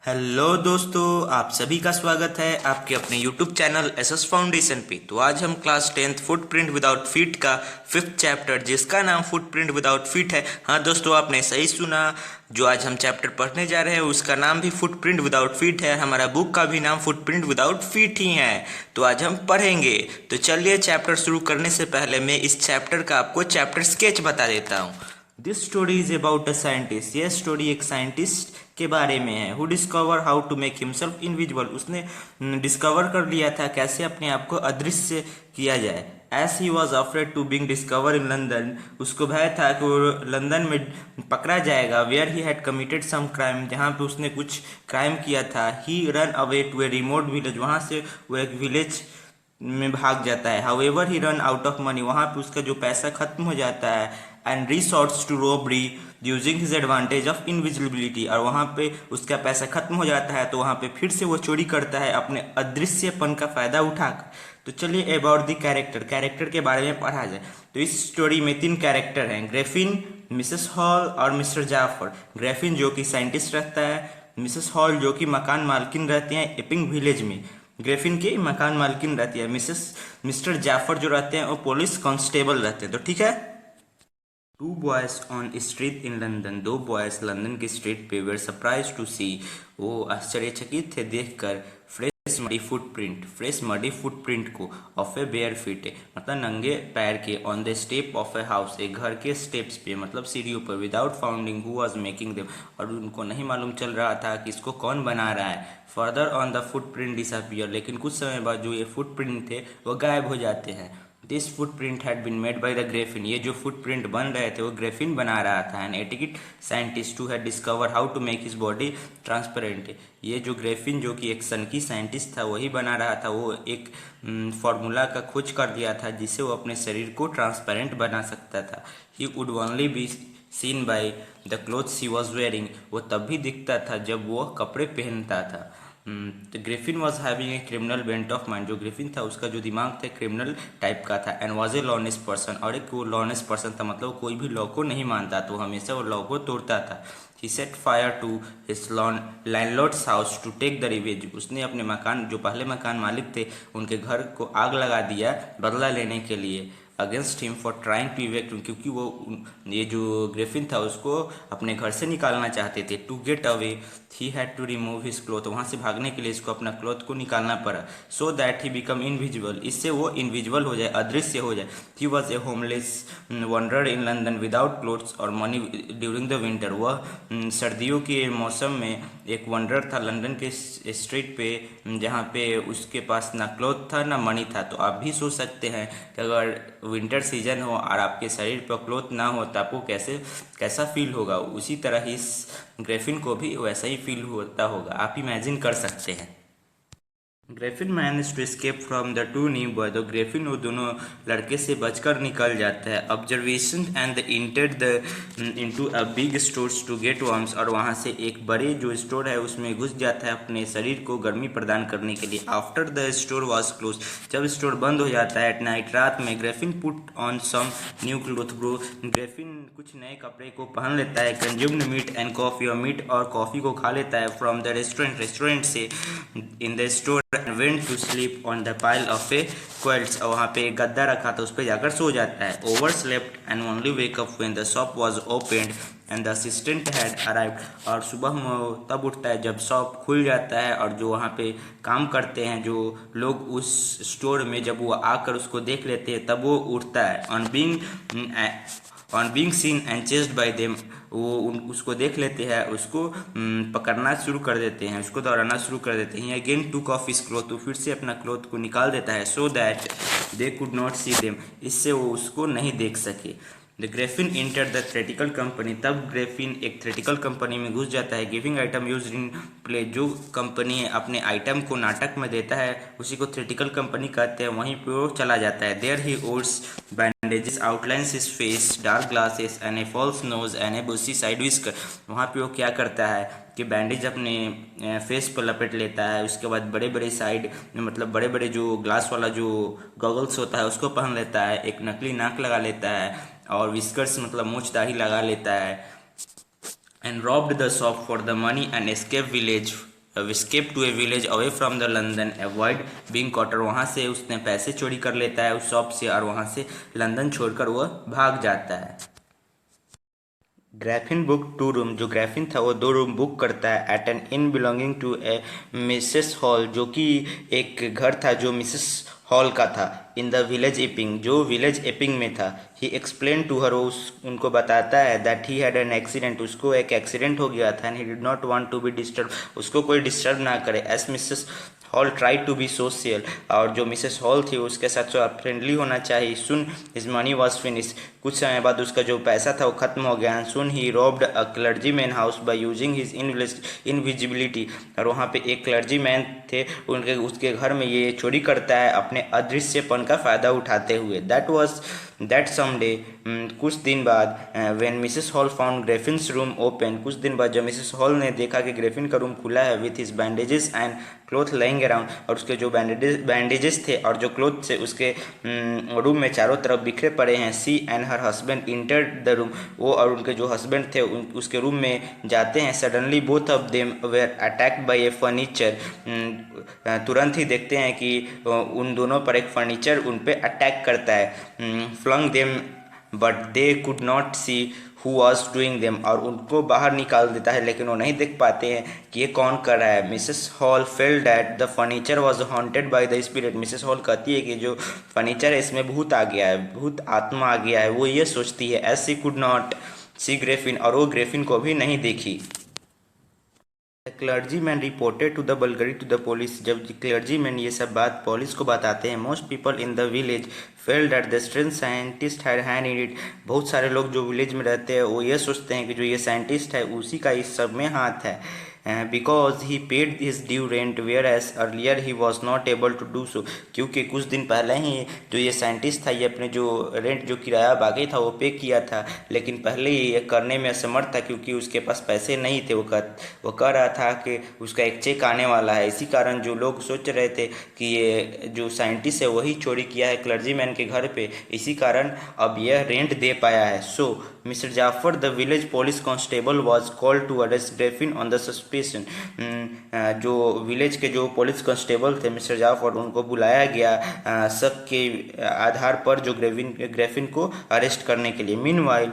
Hello दोस्तों, आप सभी का स्वागत है आपके अपने YouTube चैनल एसएस फाउंडेशन पे। तो आज हम class 10th footprint without feet का 5th चैप्टर जिसका नाम फुटप्रिंट विदाउट फीट है। हाँ दोस्तों, आपने सही सुना। जो आज हम चैप्टर पढ़ने जा रहे हैं उसका नाम भी फुटप्रिंट विदाउट फीट है। हमारा बुक का भी नाम फुटप्रिंट विदाउट फीट ही है। तो आज हम पढ़ेंगे। तो चलिए, चैप्टर शुरू करने से पहले मैं इस चैप्टर का आपको चैप्टर स्केच बता देता हूँ। This story is about a scientist. यह स्टोरी एक साइंटिस्ट के बारे में है। Who discover how to make himself invisible. उसने डिस्कवर कर लिया था कैसे अपने आप को अदृश्य किया जाए। As he was afraid to being discover in London. उसको भय था कि वो लंदन में पकड़ा जाएगा। Where he had committed some crime, जहाँ पे उसने कुछ क्राइम किया था। He run away to a remote village, वहाँ से वो एक विलेज में भाग जाता है। However he run out of money, वहाँ पे उसका जो पैसा खत्म हो जाता है। And resorts to robbery using his advantage of invisibility, और वहाँ पे उसका पैसा खत्म हो जाता है तो वहाँ पे फिर से वो चोरी करता है अपने अदृश्यपन का फायदा उठाकर। तो चलिए अबाउट द कैरेक्टर के बारे में पढ़ा जाए। तो इस स्टोरी में 3 कैरेक्टर हैं, ग्रेफिन, मिसेस हॉल और मिस्टर जाफर। ग्रेफिन जो कि साइंटिस्ट रहता है, मिसेस हॉल जो कि मकान मालकिन रहती हैं एपिंग विलेज में। ग्रेफिन की मकान मालकिन रहती है। मिस्टर जाफर जो रहते हैं वो पुलिस कांस्टेबल रहते हैं। तो ठीक है। Two boys on street in London, 2 boys London की स्ट्रीट पे वर सरप्राइज टू सी, वो आश्चर्यचकित थे देखकर फ्रेश मडी फुटप्रिंट को ऑफ ए बेयर फीट, मतलब नंगे पैर के, on the step of a house, एक घर के स्टेप्स पे मतलब सीढ़ियों पर, without founding who was making them, और उनको नहीं मालूम चल रहा था कि इसको कौन बना रहा है। Further on the footprint disappear, लेकिन कुछ समय बाद जो ये फुटप्रिंट थे वो गायब हो जाते हैं। This footprint had been made by the Griffin, ये जो फुटप्रिंट बन रहे थे वो ग्रेफिन बना रहा था। An etiquette scientist who had discover how to make his body transparent, ये जो ग्रेफिन जो कि एक सनकी साइंटिस्ट था वही बना रहा था। वो एक फार्मूला का खोज कर लिया था जिससे वो अपने शरीर को ट्रांसपेरेंट बना सकता था। He would only be seen by the clothes he was wearing, वो तब भी दिखता था जब वो कपड़े पहनता था। तो Griffin was having a criminal bent of mind, जो ग्रिफिन था उसका जो दिमाग था क्रिमिनल टाइप का था। एंड वॉज ए लॉनेस पर्सन, और एक वो लॉनेस पर्सन था, मतलब कोई भी लॉ को नहीं मानता तो हमेशा वो लॉ को तोड़ता था। He set fire to his landlord's house to take the revenge, उसने अपने मकान जो पहले मकान मालिक थे उनके घर को आग लगा दिया बदला लेने के लिए। Against him for trying to evict, क्योंकि वो ये जो ग्रिफिन था उसको अपने घर से निकालना चाहते थे। To get away he had to remove his cloth, वहाँ से भागने के लिए इसको अपना क्लोथ को निकालना पड़ा। So that he become invisible, इससे वो इनविजिबल हो जाए, अदृश्य हो जाए। He was a homeless wonder in London without clothes और मनी ड्यूरिंग द विंटर, वह सर्दियों के मौसम में एक वंडर था लंदन के स्ट्रीट पे, जहाँ पे उसके पास ना क्लोथ था ना मनी था। तो आप भी सोच सकते हैं कि अगर विंटर सीजन हो और आपके शरीर पर क्लोथ ना हो तो आपको कैसा फील होगा। उसी तरह इस ग्रेफिन को भी वैसा ही फील होता होगा, आप इमेजिन कर सकते हैं। Griffin manage to escape from the two new boy, तो ग्रेफिन वो दोनों लड़के से बचकर निकल जाता है। Observation and the inter the into a big stores to get warms, और वहाँ से एक बड़े जो स्टोर है उसमें घुस जाता है अपने शरीर को गर्मी प्रदान करने के लिए। After the store was close, जब स्टोर बंद हो जाता है एट नाइट, रात में, Griffin put on some new cloth bro, Griffin कुछ नए कपड़े को पहन लेता है। कंज्यूम्ड मीट एंड कॉफी, और मीट और कॉफी को खा लेता है। फ्रॉम द रेस्टोरेंट से in the store and went to sleep on the pile of a quilts, और वहाँ पे एक गद्दा रखा था उस पर जाकर सो जाता है। Overslept and only wake up when the shop was opened and the assistant had arrived, और सुबह में तब उठता है जब शॉप खुल जाता है और जो वहाँ पे काम करते हैं जो लोग उस स्टोर में, जब वो आकर उसको देख लेते हैं तब वो उठता है। On being seen and chased by them, वो उसको देख लेते हैं, उसको पकड़ना शुरू कर देते हैं, उसको दौड़ाना शुरू कर देते हैं। अगेन टूक ऑफ हिज क्लोथ, तो फिर से अपना क्लोथ को निकाल देता है। So that they could not see them, इससे वो उसको नहीं देख सके। The Graafian enter the theoretical company, तब ग्रेफिन एक थ्रेटिकल कंपनी में घुस जाता है। Giving item use in play, जो कंपनी अपने आइटम को नाटक में देता है उसी को थ्रेटिकल कंपनी कहते हैं, वहीं पर वो चला जाता है। There he odds bandages outlines his face, dark glasses and a false nose and a bushy side whisker, वहाँ पे वो क्या करता है कि बैंडेज अपने फेस पर लपेट लेता है, उसके बाद बड़े बड़े साइड मतलब बड़े बड़े जो ग्लास वाला जो गॉगल्स होता है उसको पहन लेता है, एक नकली नाक लगा लेता है और विस्कर्स मतलब मूंछ दाढ़ी लगा लेता है। And robbed the shop for the money and escape village escaped to a village away from the London, avoid being caught। और वहाँ से उसने पैसे चोरी कर लेता है उस शॉप से और वहाँ से लंदन छोड़कर वह भाग जाता है। ग्रैफिन बुक 2 रूम, जो ग्रैफिन था वो 2 रूम बुक करता है at an inn belonging to a Mrs Hall, जो कि एक घर था जो मिसेस हॉल का था। इन द विलेज एपिंग, जो विलेज एपिंग में था। ही एक्सप्लेन टू हर, उनको बताता है that he had an accident, उसको एक एक्सीडेंट हो गया था। And he did not want to be disturb, उसको कोई डिस्टर्ब ना करे। As Mrs Hall try to be social, और जो मिसेस हॉल थी उसके साथ फ्रेंडली होना चाहिए। सुन हिज मनी वॉज फिनिश, कुछ समय बाद उसका जो पैसा था वो खत्म हो गया। Soon he robbed a clergyman house by using his invisibility, और वहाँ पे एक क्लर्जी मैन थे, उसके घर में ये चोरी करता है अपने अदृश्यपन का फायदा उठाते हुए। दैट समडे, कुछ दिन बाद, when Mrs Hall found Griffin's room open, कुछ दिन बाद जब मिसेस हॉल ने देखा कि ग्रेफिन का रूम खुला है, with his bandages and cloth lying around, और उसके जो बैंडेजेस थे और जो क्लोथ थे उसके रूम में चारों तरफ बिखरे पड़े हैं। She and her husband entered the room, वो और उनके जो हस्बैंड थे उसके रूम में जाते हैं। Suddenly both of them were attacked by A furniture, तुरंत ही देखते हैं कि उन दोनों पर एक फर्नीचर उन पे अटैक करता है। Flung them but they could not see who was doing them, और उनको बाहर निकाल देता है लेकिन वो नहीं देख पाते हैं कि ये कौन कर रहा है। Mrs hall felt that the furniture was haunted by the spirit, Mrs hall कहती है कि जो फर्नीचर है इसमें भूत आ गया है, भूत आत्मा आ गया है। वो ये सोचती है। As she could not see Griffin, और वो ग्रेफिन को भी नहीं देखी। Clergyman reported to the burglary to the police, जब क्लर्जी मैन ये सब बात पुलिस को बताते हैं। Most people in the village felt that the strange scientist had hand in it, बहुत सारे लोग जो विलेज में रहते हैं वो ये सोचते हैं कि जो ये साइंटिस्ट है उसी का इस सब में हाथ है। Because he paid his due rent where as earlier he was not able to do so, क्योंकि कुछ दिन पहले ही जो ये साइंटिस्ट था ये अपने जो रेंट जो किराया बाकी था वो पे किया था, लेकिन पहले ये करने में असमर्थ था क्योंकि उसके पास पैसे नहीं थे। वो कह रहा था कि उसका एक चेक आने वाला है। इसी कारण जो लोग सोच रहे थे कि ये जो साइंटिस्ट है वही चोरी किया है क्लर्जी मैन के घर पे, इसी कारण अब यह रेंट दे पाया है। So Mr Jaffers the village police constable was called to arrest Griffin on the suspicion, जो विलेज के जो पुलिस कांस्टेबल थे मिस्टर जाफर उनको बुलाया गया शक के आधार पर जो ग्रेफिन को अरेस्ट करने के लिए। Meanwhile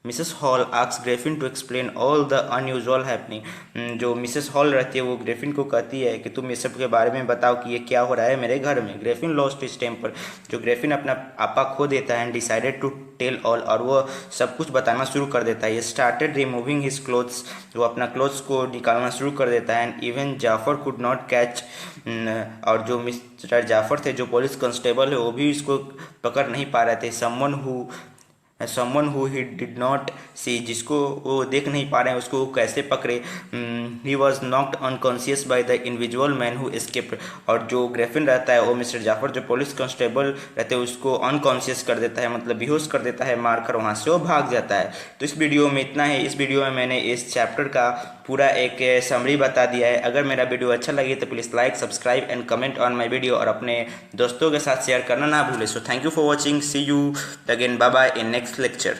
Mrs Hall asks Griffin to explain all the unusual happening, जो मिसेस हॉल रहती है वो ग्रेफिन को कहती है कि तुम इस सब के बारे में बताओ कि ये क्या हो रहा है मेरे घर में। ग्रेफिन लॉस्ट हिज टेम्पर, जो ग्रेफिन अपना आपा खो देता है and decided to tell all, और वो सब कुछ बताना शुरू कर देता है। ये स्टार्टेड रिमूविंग हिज क्लोथ्स, वो अपना क्लोथ्स को निकालना शुरू कर देता है। And even Jaffer could not catch, और जो मिस्टर जाफर थे जो पुलिस कांस्टेबल है वो भी इसको पकड़ नहीं पा रहे थे। someone who he did not see, जिसको वो देख नहीं पा रहे हैं उसको कैसे पकड़े। he was knocked unconscious by the individual man who escaped, और जो ग्रेफिन रहता है वो मिस्टर जाफर जो पुलिस कांस्टेबल रहते हैं उसको अनकॉन्शियस कर देता है, मतलब बेहोश कर देता है मारकर, वहाँ से वो भाग जाता है। तो इस वीडियो में इतना है। इस वीडियो में मैंने इस चैप्टर का पूरा एक समरी बता दिया है। अगर मेरा वीडियो अच्छा लगे तो please like subscribe and comment on my video, और अपने दोस्तों के साथ शेयर करना ना भूलें। So thank you for watching, see you again, bye bye in next lecture।